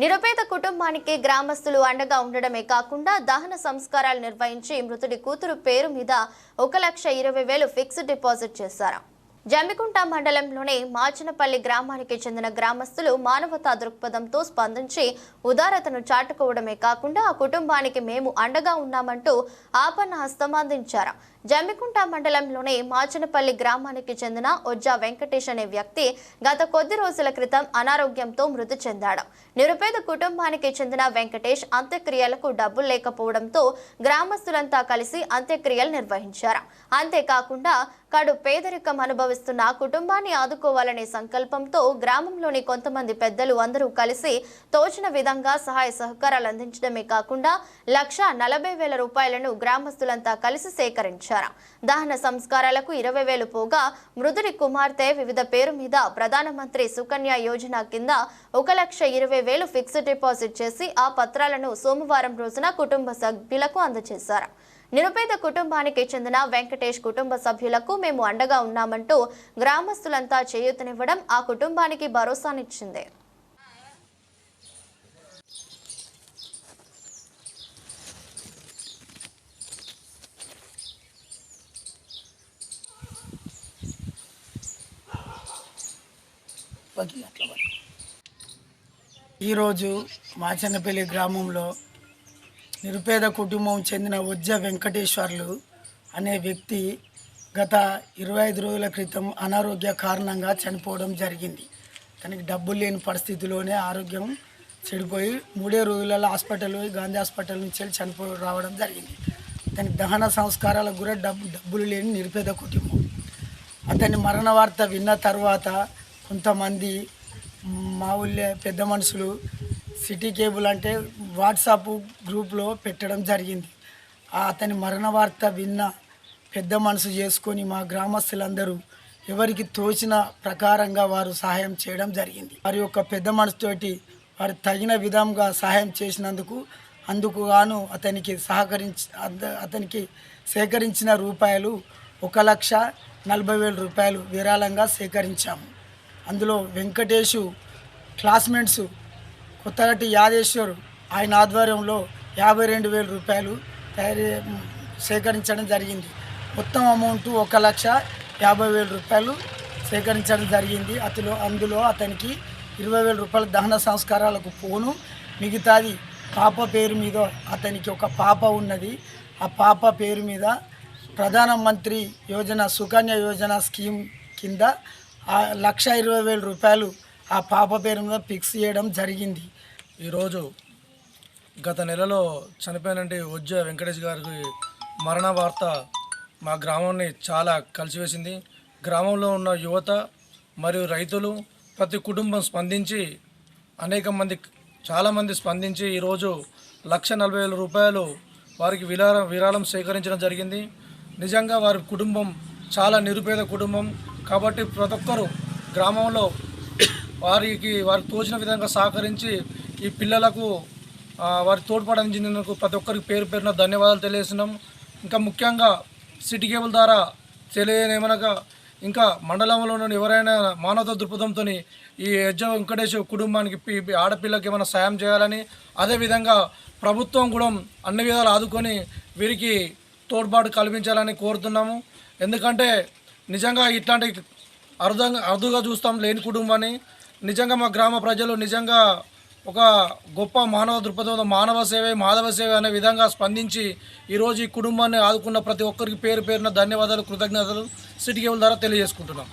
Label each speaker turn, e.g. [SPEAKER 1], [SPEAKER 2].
[SPEAKER 1] నిరుపేద కుటుంబానికి గ్రామస్తులు అండగా ఉండడమే కాకుండా దహన సంస్కారాలు నిర్వహించి మృతుడి కూతురు పేరు మీద 1,20,000 ఫిక్స్డ్ డిపాజిట్ చేశారు. జమ్మికుంట మండలంలోని మాచనపల్లి గ్రామానికి చెందిన గ్రామస్తులు మానవతా దృక్పథంతో స్పందించి ఉదారతను చాటుకోవడమే కాకుండా ఆ కుటుంబానికి మేము అండగా ఉన్నామంటూ ఆపన్న హస్తం అందించారు. జమ్మికుంట మండలంలోని మాచనపల్లి గ్రామానికి చెందిన ఒజ్జా వెంకటేష్ అనే వ్యక్తి గత కొద్ది రోజుల క్రితం అనారోగ్యంతో మృతి చెందాడు. నిరుపేద కుటుంబానికి చెందిన వెంకటేష్ అంత్యక్రియలకు డబ్బులు లేకపోవడంతో గ్రామస్తులంతా కలిసి అంత్యక్రియలు నిర్వహించారు. అంతేకాకుండా కడు పేదరికం అనుభవిస్తున్న కుటుంబాన్ని ఆదుకోవాలనే సంకల్పంతో గ్రామంలోని కొంతమంది పెద్దలు అందరూ కలిసి తోచిన విధంగా సహాయ సహకారాలు అందించడమే కాకుండా 1,40,000 రూపాయలను గ్రామస్తులంతా కలిసి సేకరించారు. దహన సంస్కారాలకు 20,000 పోగా మృతుడి కుమార్తె వివిధ పేరు మీద ప్రధానమంత్రి సుకన్య యోజన కింద 1,20,000 ఫిక్స్డ్ డిపాజిట్ చేసి ఆ పత్రాలను సోమవారం రోజున కుటుంబ సభ్యులకు అందజేశారు. నిరుపేద కుటుంబానికి చెందిన వెంకటేష్ కుటుంబ సభ్యులకు మేము అండగా ఉన్నామంటూ గ్రామస్తులంతా చేయూతనివ్వడం ఆ కుటుంబానికి భరోసానిచ్చింది.
[SPEAKER 2] ఈరోజు మాచనపల్లి గ్రామంలో నిరుపేద కుటుంబం చెందిన ఒజ్జా వెంకటేశ్వర్లు అనే వ్యక్తి గత 25 రోజుల క్రితం అనారోగ్య కారణంగా చనిపోవడం జరిగింది. తనకి డబ్బులు లేని పరిస్థితిలోనే ఆరోగ్యం చెడిపోయి 3 రోజులలో గాంధీ హాస్పిటల్ నుంచి చనిపోయి రావడం జరిగింది. అతని దహన సంస్కారాలకు కూడా డబ్బులు లేని నిరుపేద కుటుంబం. అతని మరణ వార్త విన్న తర్వాత కొంతమంది మా ఊళ్ళో పెద్ద మనుషులు సిటీ కేబుల్ అంటే వాట్సాప్ గ్రూప్లో పెట్టడం జరిగింది. అతని మరణ వార్త విన్న పెద్ద మనసు చేసుకొని మా గ్రామస్తులందరూ ఎవరికి తోచిన ప్రకారంగా వారు సహాయం చేయడం జరిగింది. వారి యొక్క పెద్ద మనసుతోటి వారు తగిన విధంగా సహాయం చేసినందుకు గాను అతనికి సేకరించిన రూపాయలు 1,40,000 రూపాయలు విరాళంగా సేకరించాము. అందులో వెంకటేషు క్లాస్మేట్స్ కొత్తగట్టి యాదేశ్వర్ ఆయన ఆధ్వర్యంలో 52,000 రూపాయలు సేకరించడం జరిగింది. మొత్తం అమౌంట్ 1,50,000 రూపాయలు సేకరించడం జరిగింది. అందులో అతనికి 20,000 రూపాయల దహన సంస్కారాలకు పోను, మిగతాది పాప పేరు మీద అతనికి ఒక పాప ఉన్నది. ఆ పాప పేరు మీద ప్రధానమంత్రి యోజన సుకన్య యోజన స్కీమ్ కింద 1,20,000 రూపాయలు ఆ పాప పేరు మీద ఫిక్స్ చేయడం జరిగింది.
[SPEAKER 3] ఈరోజు గత నెలలో చనిపోయినటువంటి ఒజ్జా వెంకటేష్ గారికి మరణ వార్త మా గ్రామాన్ని చాలా కలిసివేసింది. గ్రామంలో ఉన్న యువత మరియు రైతులు ప్రతి కుటుంబం స్పందించి చాలామంది స్పందించి ఈరోజు 1,40,000 రూపాయలు వారికి విరాళం సేకరించడం జరిగింది. నిజంగా వారి కుటుంబం చాలా నిరుపేద కుటుంబం కాబట్టి ప్రతి ఒక్కరు గ్రామంలో వారికి తోచిన విధంగా సహకరించి ఈ పిల్లలకు వారి తోడ్పడించినందుకు ప్రతి ఒక్కరికి పేరు పేరున ధన్యవాదాలు తెలియజేస్తున్నాం. ఇంకా ముఖ్యంగా సిటీ కేబుల్ ద్వారా తెలియనేమనగా ఇంకా మండలంలో ఎవరైనా మానవతా దృక్పథంతో ఈ ఒజ్జా వెంకటేష్ కుటుంబానికి ఆడపిల్లకి ఏమైనా సాయం చేయాలని, అదేవిధంగా ప్రభుత్వం కూడా అన్ని విధాలు ఆదుకొని వీరికి తోడ్పాటు కల్పించాలని కోరుతున్నాము. ఎందుకంటే నిజంగా ఇట్లాంటి అరుదుగా చూస్తాం లేని కుటుంబాన్ని. నిజంగా మా గ్రామ ప్రజలు నిజంగా ఒక గొప్ప మానవ దృక్పథంతో మానవ సేవే మాధవ సేవ అనే విధంగా స్పందించి ఈరోజు ఈ కుటుంబాన్ని ఆదుకున్న ప్రతి ఒక్కరికి పేరు పేరున ధన్యవాదాలు, కృతజ్ఞతలు సిటీ కేబుల్ ద్వారా తెలియజేసుకుంటున్నాం.